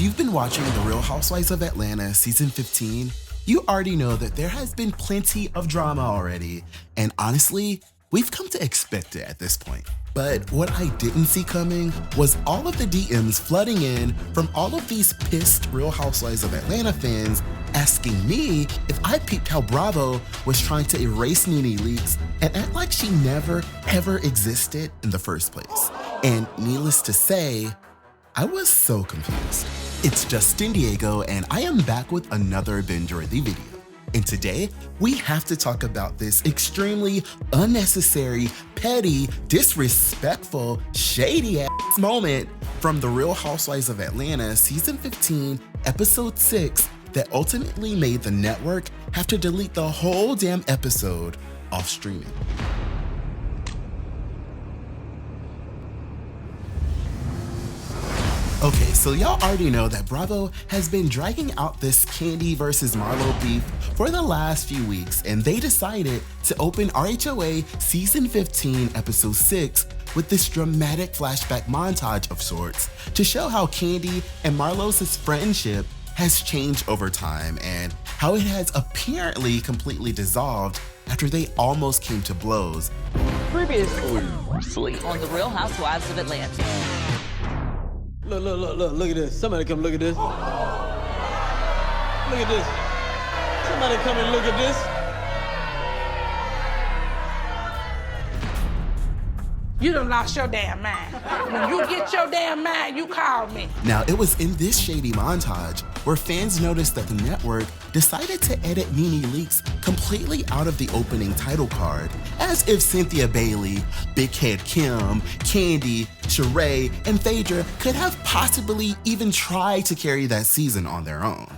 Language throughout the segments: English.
If you've been watching The Real Housewives of Atlanta season 15, you already know that there has been plenty of drama already, and honestly, we've come to expect it at this point. But what I didn't see coming was all of the DMs flooding in from all of these pissed Real Housewives of Atlanta fans asking me if I peeped how Bravo was trying to erase Nene Leakes and act like she never ever existed in the first place. And needless to say, I was so confused. It's Justin Diego, and I am back with another Bingeworthy video. And today, we have to talk about this extremely unnecessary, petty, disrespectful, shady ass moment from The Real Housewives of Atlanta season 15, episode 6, that ultimately made the network have to delete the whole damn episode off streaming. Okay, so y'all already know that Bravo has been dragging out this Kandi vs Marlo beef for the last few weeks, and they decided to open RHOA season 15, episode 6 with this dramatic flashback montage of sorts to show how Kandi and Marlo's friendship has changed over time and how it has apparently completely dissolved after they almost came to blows. Previously on The Real Housewives of Atlanta. Look at this. Somebody come look at this. Look at this. Somebody come and look at this. You done lost your damn mind. When you get your damn mind, you call me. Now, it was in this shady montage where fans noticed that the network decided to edit Nene Leakes completely out of the opening title card, as if Cynthia Bailey, Big Head Kim, Kandi, Sheree, and Phaedra could have possibly even tried to carry that season on their own.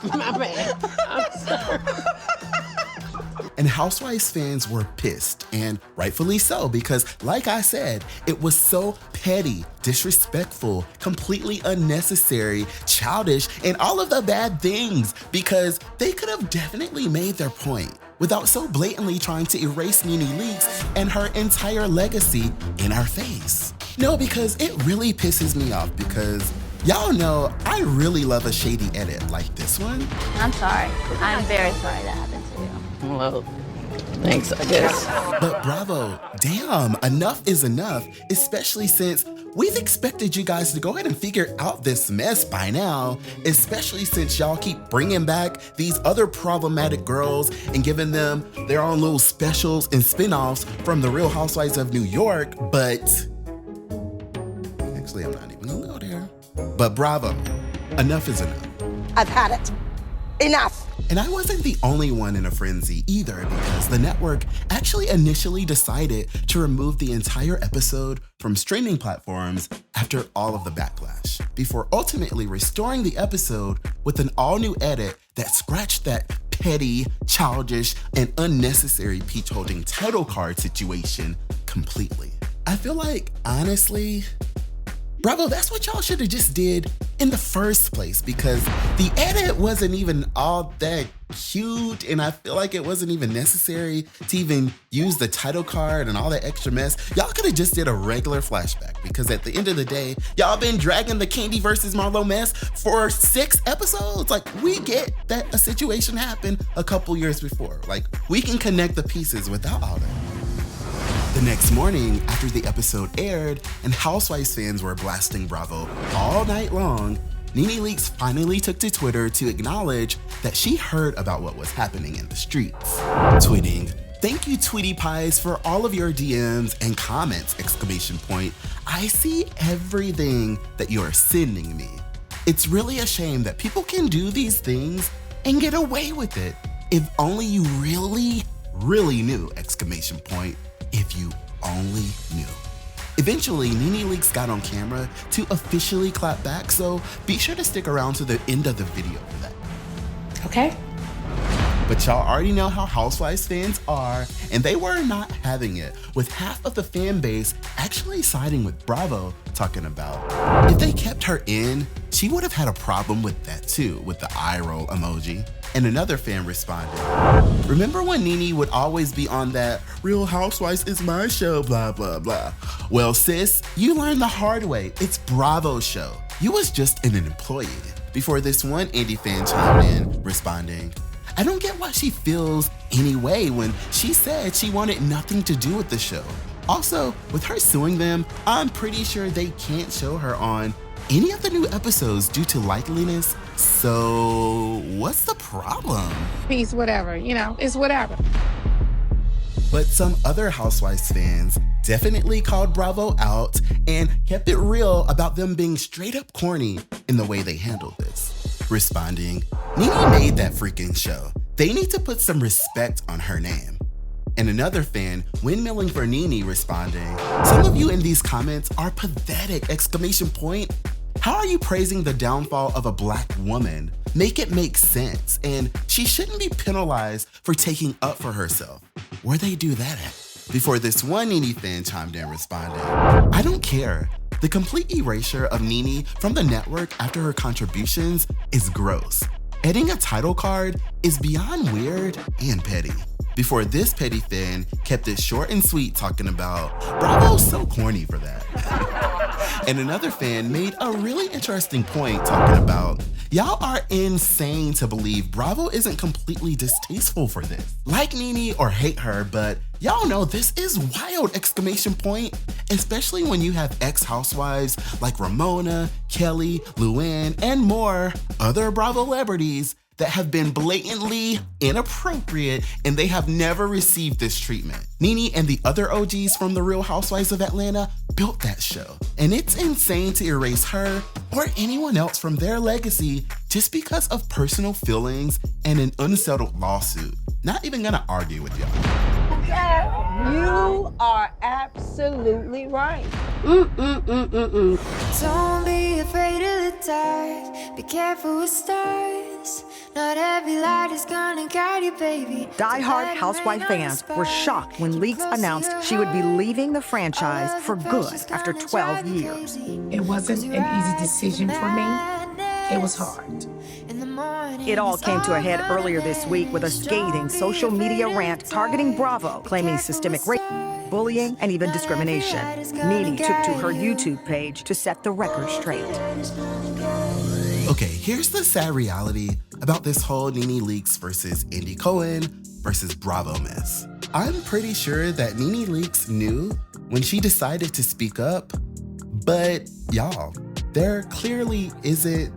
My bad. I'm sorry. And Housewives fans were pissed, and rightfully so, because like I said, it was so petty, disrespectful, completely unnecessary, childish, and all of the bad things, because they could have definitely made their point without so blatantly trying to erase Nene Leakes and her entire legacy in our face. No, because it really pisses me off, because y'all know I really love a shady edit like this one. I'm sorry. I'm very sorry that happened to you. Well, thanks, I guess. But Bravo, damn, enough is enough, especially since we've expected you guys to go ahead and figure out this mess by now, especially since y'all keep bringing back these other problematic girls and giving them their own little specials and spin-offs from The Real Housewives of New York, but actually, I'm not even gonna go there. But Bravo, enough is enough. I've had it. Enough. And I wasn't the only one in a frenzy either, because the network actually initially decided to remove the entire episode from streaming platforms after all of the backlash, before ultimately restoring the episode with an all-new edit that scratched that petty, childish, and unnecessary peach-holding title card situation completely. I feel like, honestly, Bravo, that's what y'all should have just did in the first place, because the edit wasn't even all that cute, and I feel like it wasn't even necessary to even use the title card and all that extra mess. Y'all could have just did a regular flashback, because at the end of the day, y'all been dragging the Kandi vs Marlo mess for 6 episodes. Like, we get that a situation happened a couple years before. Like, we can connect the pieces without all that. The next morning, after the episode aired and Housewives fans were blasting Bravo all night long, Nene Leakes finally took to Twitter to acknowledge that she heard about what was happening in the streets, tweeting, "Thank you, Tweety Pies, for all of your DMs and comments, exclamation point. I see everything that you are sending me. It's really a shame that people can do these things and get away with it. If only you really, really knew, exclamation point. If you only knew." Eventually, Nene Leakes got on camera to officially clap back, so be sure to stick around to the end of the video for that. Okay. But y'all already know how Housewives fans are, and they were not having it, with half of the fan base actually siding with Bravo, talking about if they kept her in, she would have had a problem with that too, with the eye roll emoji. And another fan responded, "Remember when Nene would always be on that Real Housewives is my show, blah, blah, blah. Well, sis, you learned the hard way. It's Bravo's show. you was just an employee. Before this one Andy fan chimed in, responding, I don't get why she feels any way when she said she wanted nothing to do with the show. Also, with her suing them, I'm pretty sure they can't show her on any of the new episodes due to likeliness. So what's the problem? Peace, whatever, it's whatever. But some other Housewives fans definitely called Bravo out and kept it real about them being straight up corny in the way they handled this. Responding, Nene made that freaking show. They need to put some respect on her name. And another fan, windmilling for Nene, responding, some of you in these comments are pathetic! How are you praising the downfall of a Black woman? Make it make sense, and she shouldn't be penalized for taking up for herself. Where they do that at? Before this one Nene fan chimed in responding, I don't care. The complete erasure of Nene from the network after her contributions is gross. Adding a title card is beyond weird and petty. Before this petty fan kept it short and sweet talking about, Bravo's so corny for that. And another fan made a really interesting point talking about, y'all are insane to believe Bravo isn't completely distasteful for this. Like Nene or hate her, but y'all know this is wild! Especially when you have ex-housewives like Ramona, Kelly, Luann, and more other Bravo celebrities that have been blatantly inappropriate and they have never received this treatment. Nene and the other OGs from the Real Housewives of Atlanta built that show. And it's insane to erase her or anyone else from their legacy just because of personal feelings and an unsettled lawsuit. Not even gonna argue with y'all. You are absolutely right. Don't be afraid of the dark. Be careful with stars. Not every light is gonna guide you, baby. Die-hard Housewife fans were shocked when Leakes announced she would be leaving the franchise for good after 12 years. It wasn't an easy decision for me. It was hard. It all came to a head earlier this week with a scathing social media rant targeting Bravo, claiming systemic racism, bullying, and even discrimination. Nene took to her YouTube page to set the record straight. Okay, here's the sad reality about this whole Nene Leakes versus Andy Cohen versus Bravo mess. I'm pretty sure that Nene Leakes knew when she decided to speak up, but y'all, there clearly isn't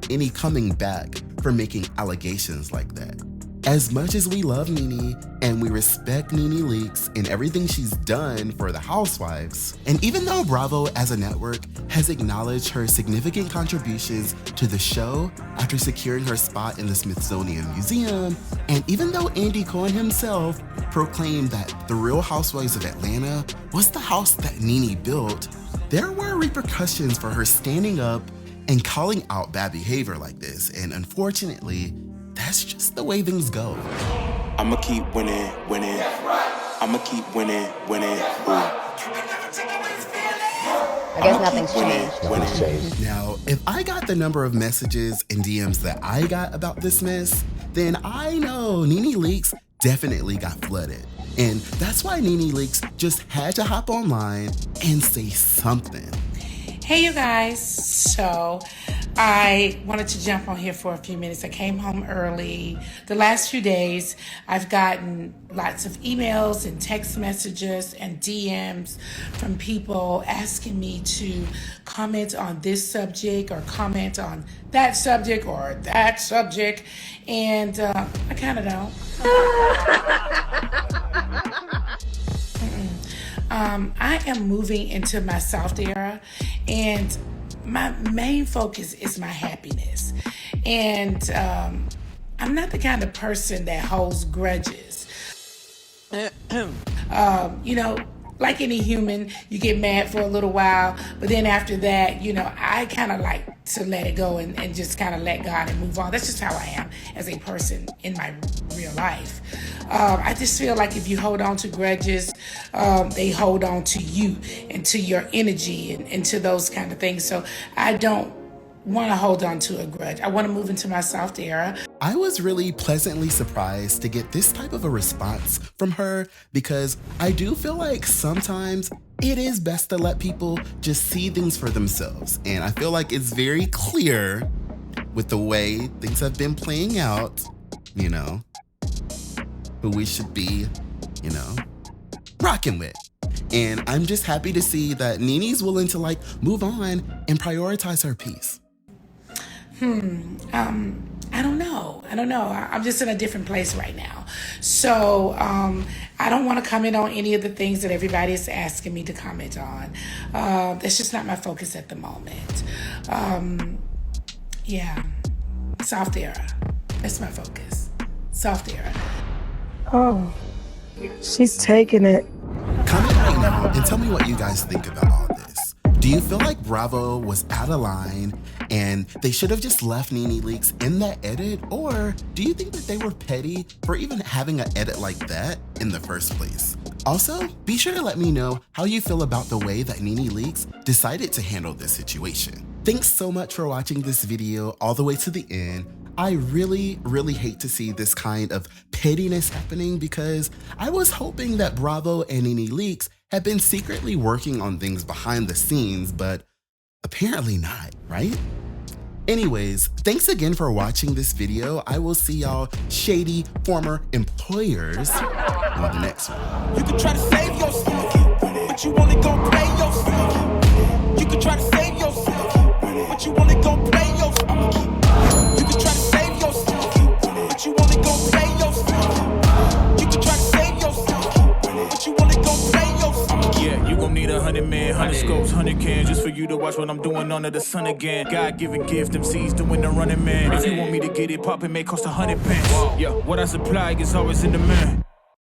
any coming back for making allegations like that. As much as we love Nene and we respect Nene Leakes and everything she's done for the Housewives, and even though Bravo as a network has acknowledged her significant contributions to the show after securing her spot in the Smithsonian Museum, and even though Andy Cohen himself proclaimed that the Real Housewives of Atlanta was the house that Nene built, there were repercussions for her standing up and calling out bad behavior like this, and unfortunately, that's just the way things go. I'ma keep winning. I'ma keep winning. I guess nothing's changed. Now, if I got the number of messages and DMs that I got about this mess, then I know Nene Leakes definitely got flooded. And that's why Nene Leakes just had to hop online and say something. Hey, you guys. So I wanted to jump on here for a few minutes. I came home early. The last few days, I've gotten lots of emails and text messages and DMs from people asking me to comment on this subject or comment on that subject or that subject. And I kind of don't. I am moving into my soft era, and my main focus is my happiness. And I'm not the kind of person that holds grudges. Like any human, you get mad for a little while, but then after that, I kind of like to let it go and just kind of let God and move on. That's just how I am as a person in my real life. I just feel like if you hold on to grudges, they hold on to you and to your energy and to those kind of things. So I don't want to hold on to a grudge. I want to move into my soft era. I was really pleasantly surprised to get this type of a response from her because I do feel like sometimes it is best to let people just see things for themselves. And I feel like it's very clear with the way things have been playing out, you know, who we should be, you know, rocking with. And I'm just happy to see that Nene's willing to like move on and prioritize her peace. I don't know. I'm just in a different place right now. So I don't want to comment on any of the things that everybody is asking me to comment on. That's just not my focus at the moment. Yeah, soft era. That's my focus. Soft era. Oh, she's taking it. Comment right now and tell me what you guys think about all this. Do you feel like Bravo was out of line and they should have just left Nene Leakes in that edit? Or do you think that they were petty for even having an edit like that in the first place? Also, be sure to let me know how you feel about the way that Nene Leakes decided to handle this situation. Thanks so much for watching this video all the way to the end. I really, really hate to see this kind of pettiness happening because I was hoping that Bravo and Nene Leakes had been secretly working on things behind the scenes, but apparently not, right? Anyways, thanks again for watching this video. I will see y'all shady former employers on the next one. You can try to save yourself, but you only gon' play yourself. You can try to save yourself, but you only gon' play yourself. You can try to save yourself, but you only gon' play yourself. You can try to save yourself, but you only gon' play yourself. Yeah, you gon' need 100 men, 100 scopes, 100 cans just for you to watch what I'm doing under the sun again. God-given gift, MCs doing the running man. If you want me to get it poppin', may cost 100 pence. Yeah, what I supply is always in demand.